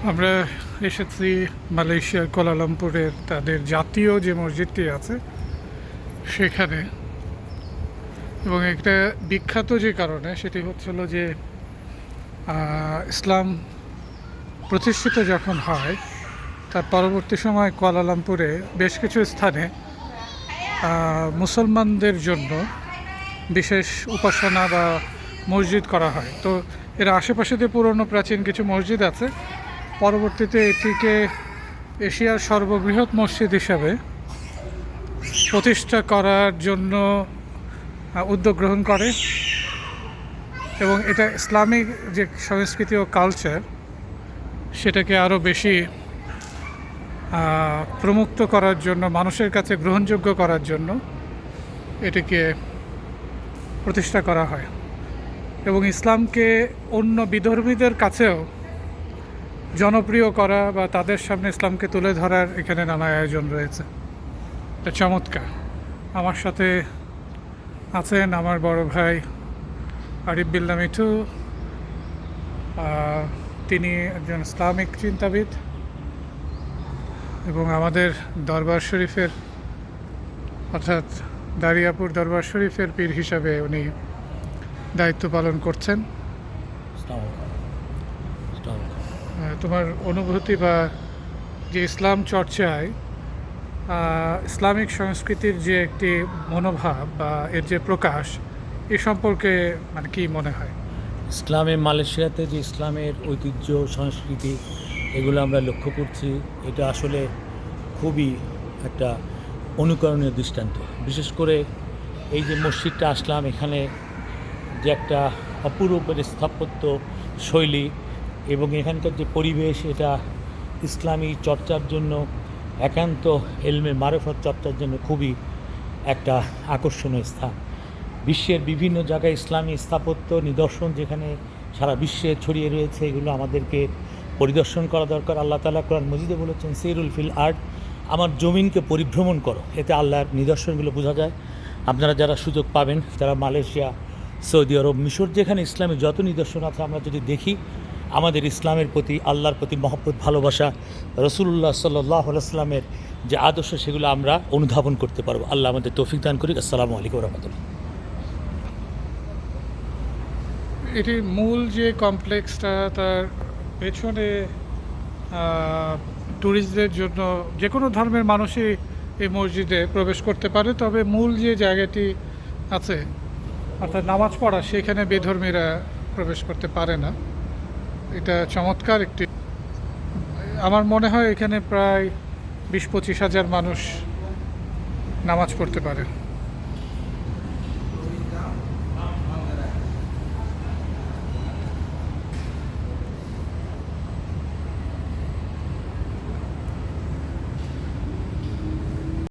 আমরা এসেছি মালয়েশিয়ার কুয়ালালামপুরের তাদের জাতীয় যে মসজিদটি আছে সেখানে, এবং এটা বিখ্যাত যে কারণে সেটি হচ্ছিল যে ইসলাম প্রতিষ্ঠিত যখন হয় তার পরবর্তী সময় কুয়ালালামপুরে বেশ কিছু স্থানে মুসলমানদের জন্য বিশেষ উপাসনা বা মসজিদ করা হয়। তো এর আশেপাশেতে পুরনো প্রাচীন কিছু মসজিদ আছে। পরবর্তীতে এটিকে এশিয়ার সর্ববৃহৎ মসজিদ হিসাবে প্রতিষ্ঠা করার জন্য উদ্যোগ গ্রহণ করে, এবং এটা ইসলামিক যে সংস্কৃতি ও কালচার সেটাকে আরও বেশি প্রমুক্ত করার জন্য, মানুষের কাছে গ্রহণযোগ্য করার জন্য এটিকে প্রতিষ্ঠা করা হয়, এবং ইসলামকে অন্য বিধর্মীদের কাছেও জনপ্রিয় করা বা তাদের সামনে ইসলামকে তুলে ধরার এখানে নানা আয়োজন রয়েছে। এটা চমৎকার। আমার সাথে আছেন আমার বড় ভাই আরিফ বিল্লাহ মিঠু। তিনি একজন ইসলামিক চিন্তাবিদ এবং আমাদের দরবার শরীফের অর্থাৎ দারিয়াপুর দরবার শরীফের পীর হিসাবে উনি দায়িত্ব পালন করছেন। তোমার অনুভূতি বা যে ইসলাম চর্চায় ইসলামিক সংস্কৃতির যে একটি মনোভাব বা এর যে প্রকাশ, এ সম্পর্কে মানে কি মনে হয়? ইসলামে মালয়েশিয়াতে যে ইসলামের ঐতিহ্য সংস্কৃতি এগুলো আমরা লক্ষ্য করছি, এটা আসলে খুবই একটা অনুকরণীয় দৃষ্টান্ত। বিশেষ করে এই যে মসজিদটা আসলাম, এখানে যে একটা অপূর্ব স্থাপত্য শৈলী এবং এখানকার যে পরিবেশ, এটা ইসলামী চর্চার জন্য, একান্ত এলমে মারেফত চর্চার জন্য খুবই একটা আকর্ষণীয় স্থান। বিশ্বের বিভিন্ন জায়গায় ইসলামী স্থাপত্য নিদর্শন যেখানে সারা বিশ্বে ছড়িয়ে রয়েছে, এগুলো আমাদেরকে পরিদর্শন করা দরকার। আল্লাহ তাআলা কোরআন মজিদে বলেছেন, সেইরুল ফিল আর্ড, আমার জমিনকে পরিভ্রমণ করো, এতে আল্লাহর নিদর্শনগুলো বোঝা যায়। আপনারা যারা সুযোগ পাবেন তারা মালয়েশিয়া, সৌদি আরব, মিশর, যেখানে ইসলামের যত নিদর্শন আছে আমরা যদি দেখি, আমাদের ইসলামের প্রতি, আল্লাহর প্রতি মহব্বত, ভালোবাসা, রাসূলুল্লাহ সাল্লাল্লাহু আলাইহি ওয়াসাল্লামের যে আদর্শ, সেগুলো আমরা অনুধাবন করতে পারবো। আল্লাহ আমাদের তৌফিক দান করি। আসসালামু আলাইকুম ওয়া রাহমাতুল্লাহ। এটির মূল যে কমপ্লেক্সটা, তার পেছনে ট্যুরিস্টদের জন্য যে কোনো ধর্মের মানুষই এই মসজিদে প্রবেশ করতে পারে, তবে মূল যে জায়গাটি আছে অর্থাৎ নামাজ পড়া, সেখানে বেধর্মীরা প্রবেশ করতে পারে না। এটা চমৎকার একটি, আমার মনে হয় এখানে প্রায় 20-25 হাজার মানুষ নামাজ পড়তে পারে।